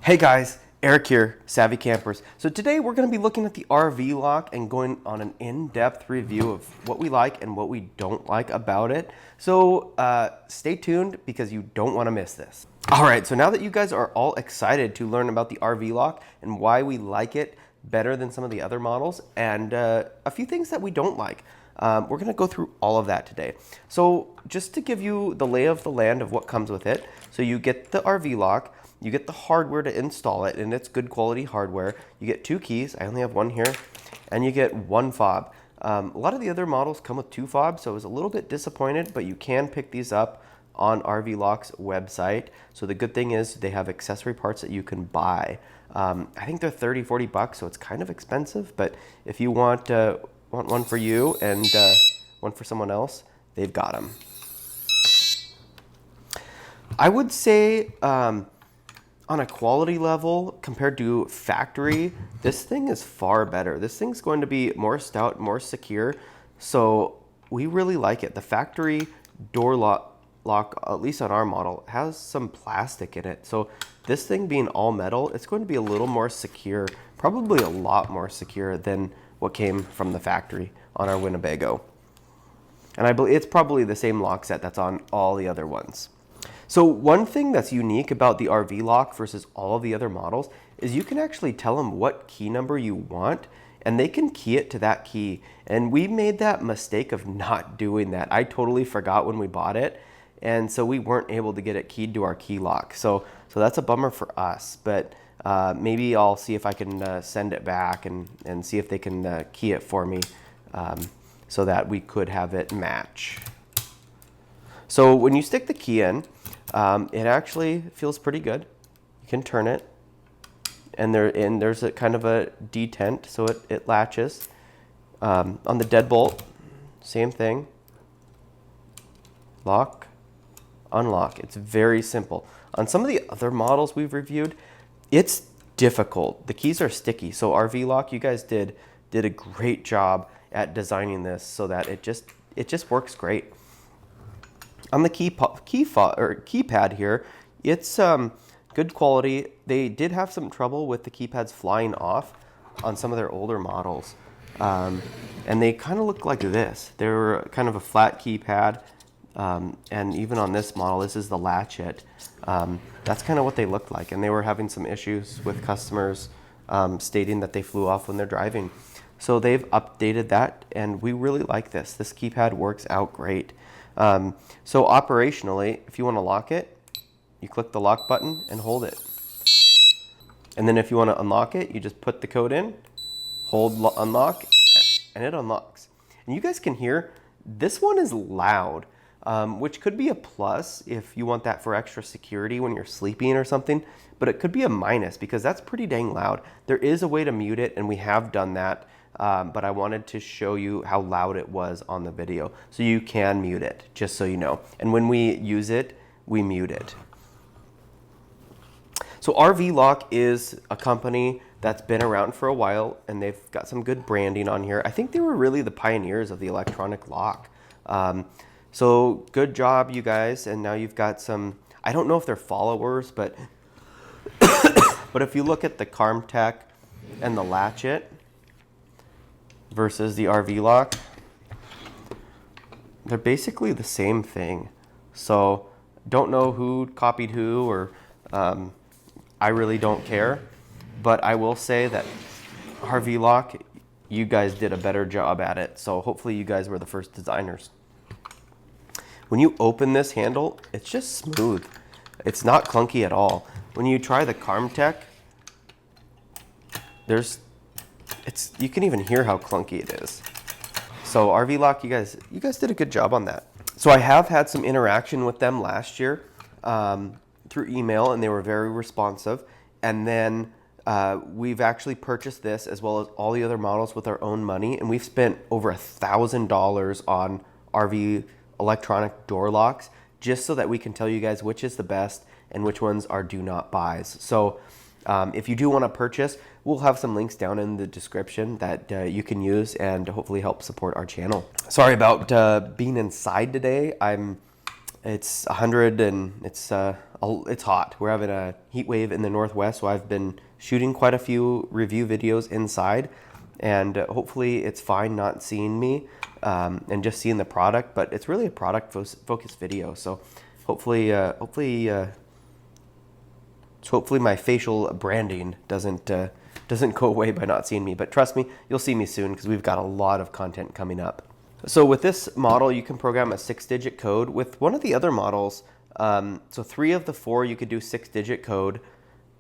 Hey guys, Eric here, Savvy Campers. So today we're going to be looking at the RV lock and going on an in-depth review of what we like and what we don't like about it. So stay tuned because you don't want to miss this. All right, so now that you guys are all excited to learn about the RV lock and why we like it better than some of the other models and a few things that we don't like, we're going to go through all of that today. So just to give you the lay of the land of what comes with it, so you get the RV lock. You get the hardware to install it, and it's good quality hardware. You get 2 keys. I only have one here. And you get 1 fob. A lot of the other models come with 2 fobs, so I was a little bit disappointed, but you can pick these up on RV Lock's website. So the good thing is they have accessory parts that you can buy. I think they're 30, 40 bucks, so it's kind of expensive, but if you want one for you and one for someone else, they've got them. I would say on a quality level compared to factory, this thing is far better. This thing's going to be more stout, more secure, so we really like it. The factory door lock, at least on our model, has some plastic in it. So this thing being all metal, it's going to be a little more secure, probably a lot more secure than what came from the factory on our Winnebago. And I believe it's probably the same lock set that's on all the other ones. So one thing that's unique about the RV lock versus all of the other models is you can actually tell them what key number you want and they can key it to that key. And we made that mistake of not doing that. I totally forgot when we bought it, and so we weren't able to get it keyed to our key lock. So that's a bummer for us, but maybe I'll see if I can send it back and see if they can key it for me so that we could have it match. So when you stick the key in, it actually feels pretty good. You can turn it, and there's a kind of a detent, so it latches. On the deadbolt, same thing. Lock, unlock. It's very simple. On some of the other models we've reviewed, it's difficult. The keys are sticky. So RV Lock, you guys did a great job at designing this so that it just works great. On the keypad here, it's good quality. They did have some trouble with the keypads flying off on some of their older models. And they kind of look like this. They were kind of a flat keypad. And even on this model, this is the latchet. That's kind of what they looked like. And they were having some issues with customers stating that they flew off when they're driving. So they've updated that, and we really like this. This keypad works out great. So operationally, if you want to lock it, you click the lock button and hold it. And then if you want to unlock it, you just put the code in, hold unlock, and it unlocks. And you guys can hear, this one is loud, which could be a plus if you want that for extra security when you're sleeping or something, but it could be a minus because that's pretty dang loud. There is a way to mute it, and we have done that. But I wanted to show you how loud it was on the video. So you can mute it, just so you know. And when we use it, we mute it. So RV Lock is a company that's been around for a while, and they've got some good branding on here. I think they were really the pioneers of the electronic lock. So good job, you guys. And now you've got some, I don't know if they're followers, but, but if you look at the Carmtech and the Latchet, versus the RV Lock, they're basically the same thing. So don't know who copied who, or I really don't care, but I will say that RV Lock, you guys did a better job at it. So hopefully you guys were the first designers. When you open this handle, it's just smooth. It's not clunky at all. When you try the Carmtech, you can even hear how clunky it is. So RV Lock, you guys did a good job on that. So I have had some interaction with them last year through email, and they were very responsive. And then we've actually purchased this as well as all the other models with our own money, and we've spent over $1,000 on RV electronic door locks just so that we can tell you guys which is the best and which ones are do not buys. So if you do want to purchase, we'll have some links down in the description that you can use and hopefully help support our channel. Sorry about being inside today. I'm It's 100 and it's hot. We're having a heat wave in the Northwest, so I've been shooting quite a few review videos inside, and hopefully it's fine not seeing me and just seeing the product, but it's really a product focused video. So hopefully my facial branding doesn't go away by not seeing me, but trust me, you'll see me soon because we've got a lot of content coming up. So with this model, you can program a 6-digit code. With one of the other models, so 3 of the 4 you could do 6-digit code,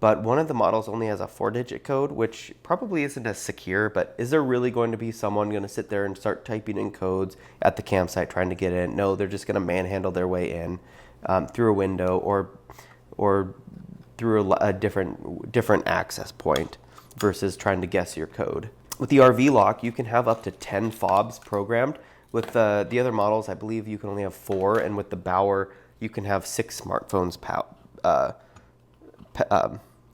but one of the models only has a 4-digit code, which probably isn't as secure. But is there really going to be someone going to sit there and start typing in codes at the campsite trying to get in? No, they're just going to manhandle their way in through a window or through a different access point versus trying to guess your code. With the RV lock, you can have up to 10 fobs programmed. With the other models, I believe you can only have 4, and with the Bauer, you can have 6 smartphones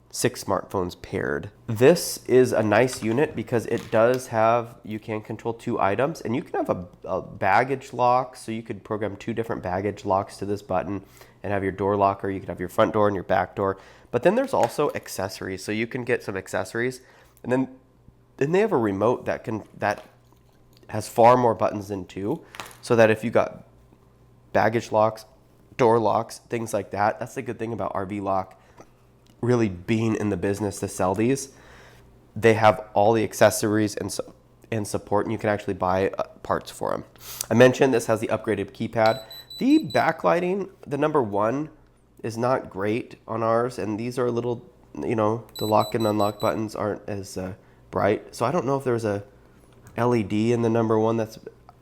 6 smartphones paired. This is a nice unit because it does have, you can control 2 items, and you can have a baggage lock, so you could program 2 different baggage locks to this button and have your door locker. You could have your front door and your back door. But then there's also accessories, so you can get some accessories, and then they have a remote that has far more buttons than 2, so that if you got baggage locks, door locks, things like that, that's the good thing about RV Lock really being in the business to sell these. They have all the accessories and support, and you can actually buy parts for them. I mentioned this has the upgraded keypad. The backlighting, the number 1, is not great on ours, and these are a little, the lock and unlock buttons aren't as bright. So I don't know if there's a LED in the number 1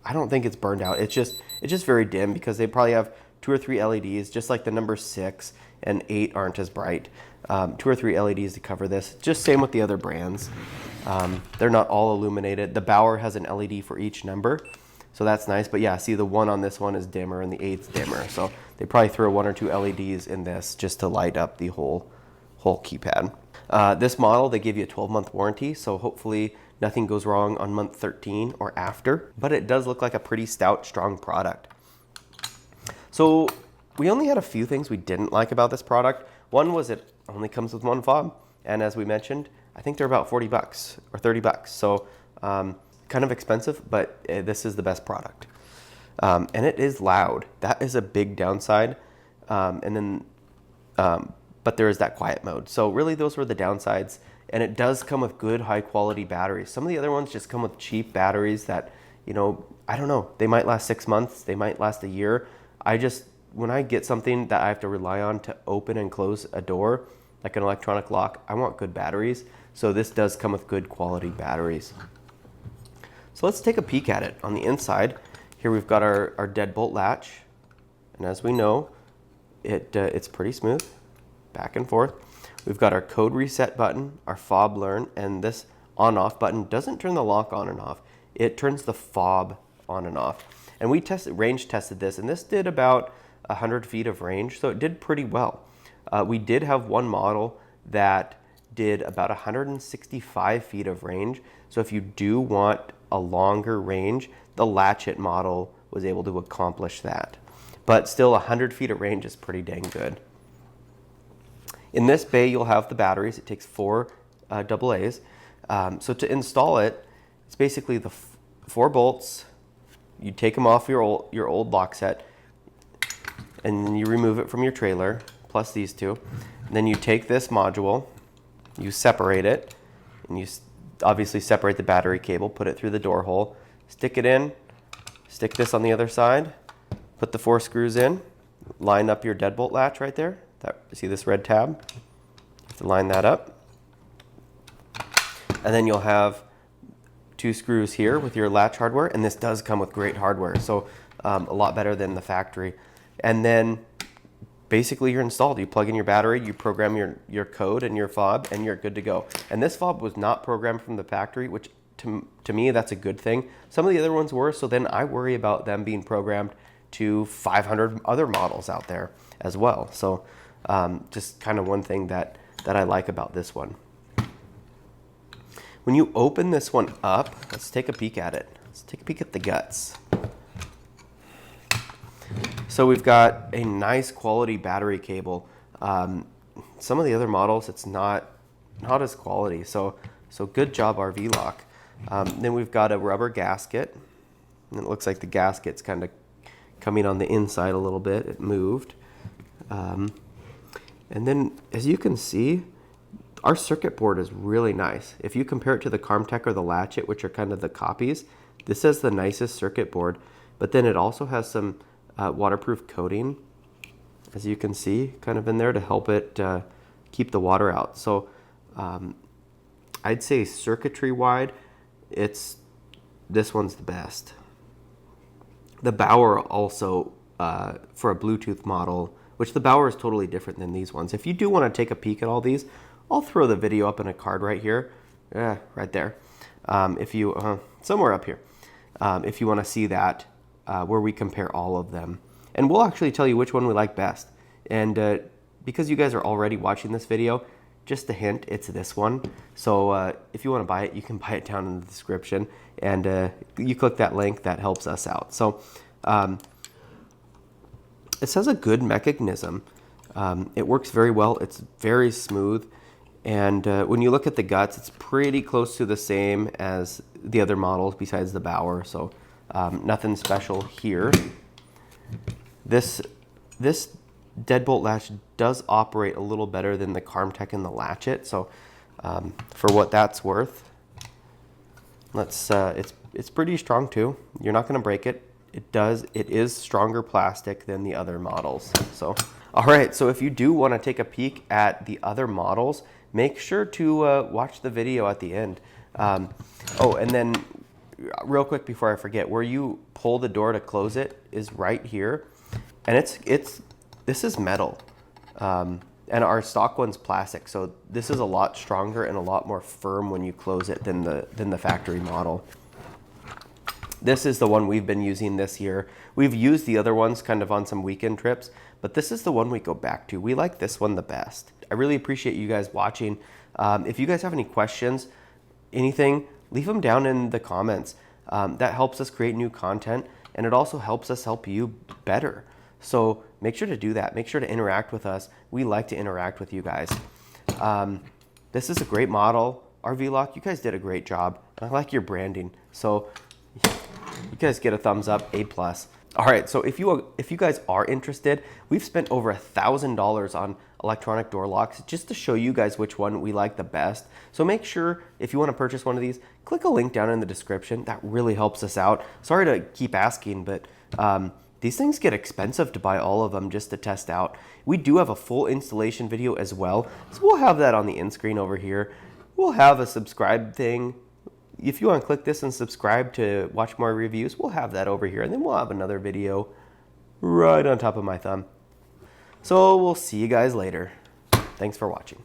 I don't think it's burned out. It's just very dim because they probably have 2 or 3 LEDs, just like the number 6 and 8 aren't as bright. 2 or 3 LEDs to cover this. Just same with the other brands. They're not all illuminated. The Bauer has an LED for each number, so that's nice. But yeah, see, the 1 on this one is dimmer and the 8's dimmer. So they probably throw 1 or 2 LEDs in this just to light up the whole keypad. This model, they give you a 12-month warranty, so hopefully nothing goes wrong on month 13 or after, but it does look like a pretty stout, strong product. So we only had a few things we didn't like about this product. One was it only comes with 1 fob, and as we mentioned, I think they're about $40 or $30. So kind of expensive, but this is the best product. And it is loud. That is a big downside. But there is that quiet mode. So really those were the downsides. And it does come with good high quality batteries. Some of the other ones just come with cheap batteries that, I don't know, they might last 6 months, they might last a year. When I get something that I have to rely on to open and close a door, like an electronic lock, I want good batteries. So this does come with good quality batteries. So let's take a peek at it. On the inside, here we've got our deadbolt latch. And as we know, it's pretty smooth, back and forth. We've got our code reset button, our fob learn, and this on-off button doesn't turn the lock on and off. It turns the fob on and off. And we range tested this, and this did about 100 feet of range, so it did pretty well. We did have one model that did about 165 feet of range. So if you do want a longer range, the Latchet model was able to accomplish that. But still, 100 feet of range is pretty dang good. In this bay, you'll have the batteries. It takes 4 AA's. So to install it, it's basically the 4 bolts. You take them off your old lock set, and then you remove it from your trailer, plus these 2. And then you take this module, you separate it, and you obviously separate the battery cable, put it through the door hole, stick it in, stick this on the other side, put the 4 screws in, line up your deadbolt latch right there. See this red tab? You have to line that up. And then you'll have 2 screws here with your latch hardware, and this does come with great hardware, so a lot better than the factory. And then basically you're installed. You plug in your battery, you program your code and your fob, and you're good to go. And this fob was not programmed from the factory, which to me, that's a good thing. Some of the other ones were, so then I worry about them being programmed to 500 other models out there as well. So just kind of one thing that I like about this one. When you open this one up, let's take a peek at it. Let's take a peek at the guts. So we've got a nice quality battery cable. Some of the other models, it's not as quality. So good job, RV Lock. Then we've got a rubber gasket. And it looks like the gasket's kind of coming on the inside a little bit. It moved. And then, as you can see, our circuit board is really nice. If you compare it to the Carmtech or the Latchet, which are kind of the copies, this has the nicest circuit board. But then it also has some waterproof coating, as you can see, kind of in there to help it keep the water out. So I'd say circuitry-wide, this one's the best. The Bauer also, for a Bluetooth model, which the Bauer is totally different than these ones. If you do want to take a peek at all these, I'll throw the video up in a card right here, right there. If you somewhere up here, if you want to see that, where we compare all of them, and we'll actually tell you which one we like best. And because you guys are already watching this video, just a hint, it's this one. So if you want to buy it, you can buy it down in the description, and you click that link. That helps us out. So it has a good mechanism. It works very well. It's very smooth. And when you look at the guts, it's pretty close to the same as the other models besides the Bauer. So nothing special here. This deadbolt latch does operate a little better than the Carmtech and the Latchet. So for what that's worth, it's pretty strong too. You're not going to break it. It is stronger plastic than the other models. So all right, so if you do want to take a peek at the other models, make sure to watch the video at the end. Oh, and then real quick before I forget, where you pull the door to close it is right here, and this is metal, and our stock one's plastic. So this is a lot stronger and a lot more firm when you close it than the factory model. This is the one we've been using this year. We've used the other ones kind of on some weekend trips, but this is the one we go back to. We like this one the best. I really appreciate you guys watching. If you guys have any questions, anything, leave them down in the comments. That helps us create new content, and it also helps us help you better. So make sure to do that. Make sure to interact with us. We like to interact with you guys. This is a great model. RV Lock, you guys did a great job. I like your branding. So you guys get a thumbs up, A+. All right, so if you guys are interested, we've spent over $1,000 on electronic door locks just to show you guys which one we like the best. So make sure, if you want to purchase one of these, click a link down in the description. That really helps us out. Sorry to keep asking, but these things get expensive to buy all of them just to test out. We do have a full installation video as well, so we'll have that on the end screen over here. We'll have a subscribe thing. If you want to click this and subscribe to watch more reviews, we'll have that over here, and then we'll have another video right on top of my thumb. So we'll see you guys later. Thanks for watching.